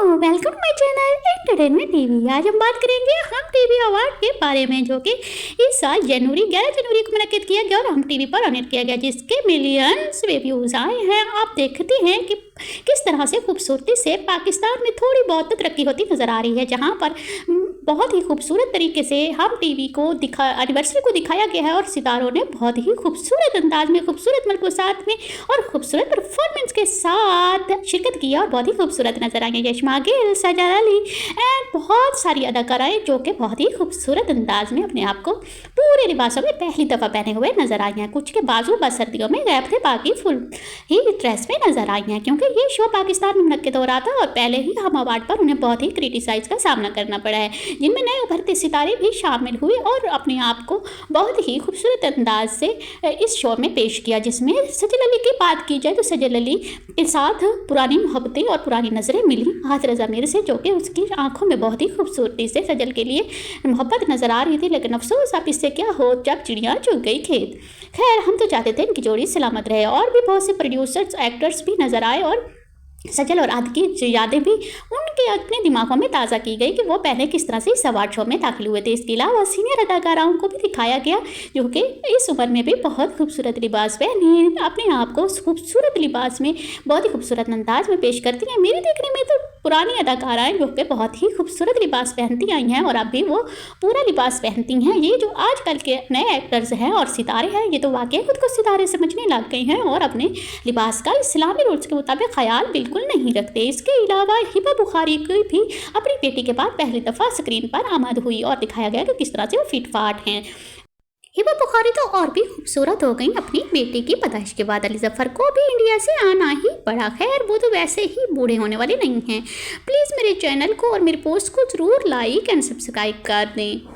Welcome to my channel entertainment TV. आज हम बात करेंगे हम टीवी अवार्ड के बारे में, जो कि इस साल 11 जनवरी को मुनक्किद किया गया और हम टीवी पर ऑनर किया गया, जिसके मिलियंस व्यूज आए हैं। आप देखते हैं कि किस तरह से खूबसूरती से पाकिस्तान में थोड़ी बहुत तरक्की होती नज़र आ रही है, जहाँ पर बहुत ही खूबसूरत तरीके से हम टीवी को एनिवर्सरी को दिखाया गया है और सितारों ने बहुत ही खूबसूरत अंदाज में, खूबसूरत मलबूसात में और खूबसूरत परफॉर्मेंस के साथ शिरकत किया और बहुत ही खूबसूरत नजर आई है। यशमा गिल, सजाद अली एंड बहुत सारी अदाकाराएं जो कि बहुत ही खूबसूरत अंदाज में अपने आप को पूरे लिबासों में पहली दफ़ा पहने हुए नजर आई हैं। कुछ के बाजू बस सर्दियों में गैप थे, बाकी फुल ही ड्रेस में नजर आई हैं, क्योंकि ये शो पाकिस्तान में मुनक्किद हो रहा था और पहले ही हम अवार्ड पर उन्हें बहुत ही क्रिटिसाइज का सामना करना पड़ा है, जिनमें नए उभरते सितारे भी शामिल हुए और अपने आप को बहुत ही खूबसूरत अंदाज से इस शो में पेश किया। जिसमें सजल अली की बात की जाए तो सजल अली के साथ पुरानी मोहब्बतें और पुरानी नज़रें मिली हाथ रज़ा मीर से, जो कि उसकी आंखों में बहुत ही खूबसूरती से सजल के लिए मोहब्बत नज़र आ रही थी। लेकिन अफसोस अब इससे क्या हो जब चिड़िया चुग गई खेत। खैर, हम तो चाहते थे इनकी जोड़ी सलामत रहे और भी बहुत से प्रोड्यूसर्स, एक्टर्स भी नज़र आए और सजल और आदि की यादें भी उनके अपने दिमागों में ताज़ा की गई कि वो पहले किस तरह से इस अवार्ड शो में दाखिल हुए थे। इसके अलावा सीनियर अदाकाराओं को भी दिखाया गया, जो कि इस उम्र में भी बहुत खूबसूरत लिबास पहने अपने आप को खूबसूरत लिबास में बहुत ही खूबसूरत अंदाज में पेश करती हैं। मेरे देखने में तो पुरानी अदाकाराएँ जो कि बहुत ही खूबसूरत लिबास पहनती आई हैं और अब भी वो पूरा लिबास पहनती हैं। ये जो आजकल के नए एक्टर्स हैं और सितारे हैं, ये तो वाकई खुद को सितारे समझने लग गए हैं और अपने लिबास का इस्लामी रूल्स के मुताबिक ख्याल बिल्कुल नहीं रखते। इसके अलावा हिबा बुखारी की भी अपनी बेटी के बाद पहली दफ़ा स्क्रीन पर आमद हुई और दिखाया गया कि किस तरह से वो फिट फाट हैं। हिबा बुखारी तो और भी खूबसूरत हो गई अपनी बेटी की पैदाइश के बाद। अली जफ़र को भी इंडिया से आना ही पड़ा। खैर, वो तो वैसे ही बूढ़े होने वाले नहीं हैं। प्लीज़ मेरे चैनल को और मेरे पोस्ट को ज़रूर लाइक एंड सब्सक्राइब कर दें।